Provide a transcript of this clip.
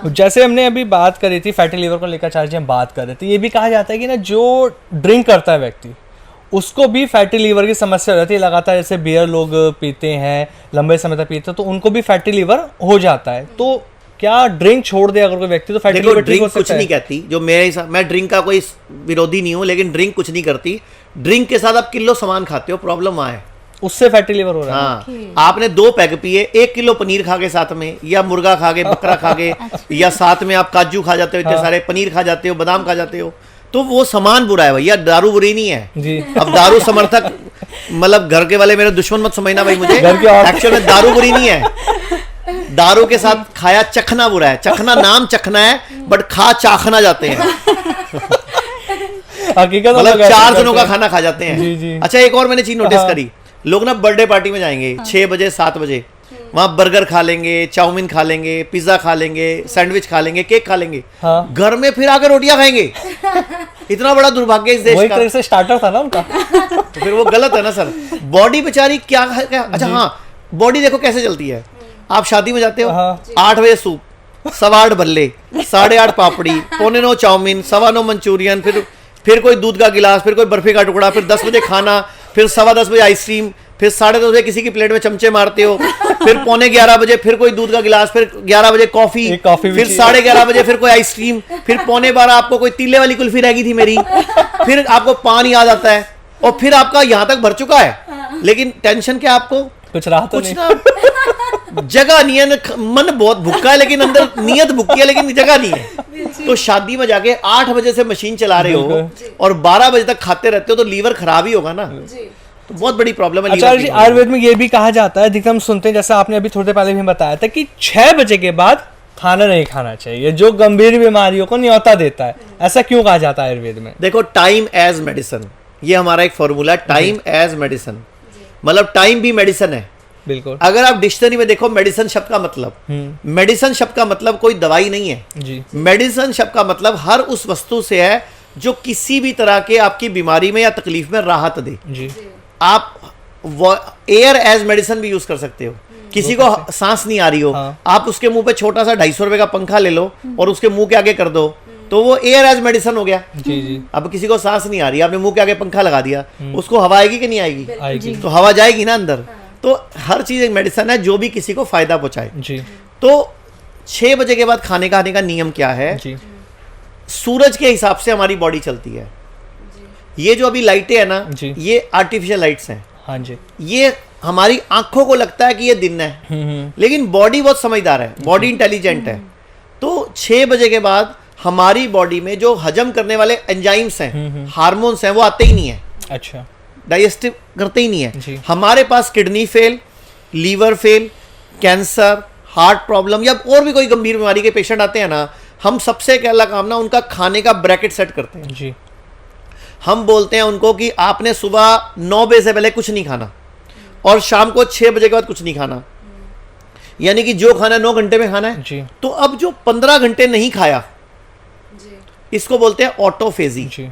जैसे हमने अभी बात करी थी फैटी लिवर को लेकर, चार्ज हम बात कर रहे थे, ये भी कहा जाता है कि ना जो ड्रिंक करता है व्यक्ति उसको भी फैटी लीवर की समस्या हो जाती है लगातार। जैसे बियर लोग पीते हैं, लंबे समय तक पीते हैं, तो उनको भी फैटी लीवर हो जाता है। तो क्या ड्रिंक छोड़ दे अगर कोई व्यक्ति तो फैटी लीवर ठीक हो सकता है? कुछ नहीं कहती, जो मेरे हिसाब, मैं ड्रिंक का कोई विरोधी नहीं हूँ, लेकिन ड्रिंक कुछ नहीं करती। ड्रिंक के साथ आप किलो सामान खाते हो, प्रॉब्लम वहाँ है, उससे फैटी लिवर हो रहा है। हाँ, आपने 2 पैग पिए, 1 किलो पनीर खा के साथ में, या मुर्गा खा के, बकरा खा के, या साथ में आप काजू खा जाते हो, इतने सारे पनीर खा जाते हो, बादाम खा जाते हो, तो वो सामान बुरा है भैया, दारू बुरी नहीं है जी। अब दारू समर्थक मतलब घर के वाले मेरे दुश्मन मत समझना भाई मुझे, एक्चुअल में दारू बुरी नहीं है, दारू के साथ खाया चखना बुरा है। चखना नाम चखना है, बट खा चाखना जाते हैं मतलब 4 जनों का खाना खा जाते हैं। जी जी। अच्छा, एक और मैंने चीज नोटिस करी, लोग ना बर्थडे पार्टी में जाएंगे 6 बजे 7 बजे, वहां बर्गर खा लेंगे, चाउमीन खा लेंगे, पिज्जा खा लेंगे, सैंडविच खा लेंगे, केक खा लेंगे, हाँ। घर में फिर आकर रोटियां खाएंगे। इतना बड़ा दुर्भाग्य इस देश का। एक तरह से स्टार्टर था ना उनका तो फिर वो गलत है ना सर। बॉडी बेचारी क्या अच्छा हाँ, बॉडी देखो कैसे चलती है। आप शादी में जाते हो, हाँ। 8 बजे सूप, 8:15 भल्ले, 8:30 पापड़ी, 8:45 चाउमीन, 9:15 मंचूरियन, फिर कोई दूध का गिलास, फिर कोई बर्फी का टुकड़ा, फिर 10 बजे खाना, फिर 10:15 बजे आइसक्रीम, फिर 10:30 बजे किसी की प्लेट में चमचे मारते हो, फिर 11:45 बजे फिर कोई दूध का गिलास, फिर 11 बजे कॉफी, फिर 11:30 बजे फिर कोई आइसक्रीम, फिर 11:15 आपको कोई तीले वाली कुल्फी रह गई थी मेरी, फिर आपको पानी याद आता है, और फिर आपका यहाँ तक भर चुका है, लेकिन टेंशन क्या आपको? कुछ रहा तो नहीं। ना जगह नहीं है, मन बहुत भुक्का है, लेकिन अंदर नीयत भुक्की है, लेकिन जगह नहीं है। तो शादी में जाके 8 बजे से मशीन चला रहे हो और 12 बजे तक खाते रहते हो, तो लीवर खराब ही होगा ना। तो बहुत बड़ी प्रॉब्लम है। अच्छा जी, आयुर्वेद में ये भी कहा जाता है, अधिकतर हम सुनते हैं, जैसा आपने अभी थोड़ी देर पहले भी बताया था, कि 6 बजे के बाद खाना नहीं खाना चाहिए, जो गंभीर बीमारियों को न्योता देता है। ऐसा क्यों कहा जाता है आयुर्वेद में? देखो, टाइम एज मेडिसिन, ये हमारा एक फॉर्मूला, टाइम एज मेडिसिन, मतलब टाइम भी मेडिसिन है। बिल्कुल। अगर आप डिक्शनरी में देखो, मेडिसिन शब्द का मतलब, मेडिसिन शब्द का मतलब कोई दवाई नहीं है जी। मेडिसिन शब्द का मतलब हर उस वस्तु से है जो किसी भी तरह के आपकी बीमारी में या तकलीफ में राहत दे जी। आप एयर एज मेडिसिन भी यूज कर सकते हो। किसी को सांस नहीं आ रही हो, हाँ। आप उसके मुंह पे छोटा सा 250 रुपए का पंखा ले लो और उसके मुंह के आगे कर दो, तो वो एयर एज मेडिसिन हो गया जी जी। अब किसी को सांस नहीं आ रही, आपने मुंह के आगे पंखा लगा दिया, उसको हवा आएगी कि नहीं आएगी? आएगी। तो हवा जाएगी ना अंदर। तो हर चीज एक मेडिसिन है जो भी किसी को फायदा पहुंचाए जी। तो 6 बजे के बाद खाने खाने का नियम क्या है जी? सूरज के हिसाब से हमारी बॉडी चलती है। ये जो अभी लाइटें है ना जी, ये आर्टिफिशियल लाइट्स हैं। हाँ जी। ये हमारी आंखों को लगता है कि ये दिन है, लेकिन बॉडी बहुत समझदार है, बॉडी इंटेलिजेंट है। तो 6 बजे के बाद हमारी बॉडी में जो हजम करने वाले एंजाइम्स हैं, हार्मोन्स हैं, वो आते ही नहीं है। अच्छा, डाइजेस्टिव करते ही नहीं है। हमारे पास kidney fail, liver fail, cancer, heart problem या और भी कोई गंभीर बीमारी के पेशेंट आते हैं ना, हम सबसे पहला काम ना उनका खाने का ब्रैकेट सेट करते हैं जी। हम बोलते हैं उनको कि आपने सुबह 9 बजे से पहले कुछ नहीं खाना और शाम को 6 बजे के बाद कुछ नहीं खाना, यानी कि जो खाना 9 घंटे में खाना है जी। तो अब जो 15 घंटे नहीं खाया, इसको बोलते हैं ऑटोफेजी जी।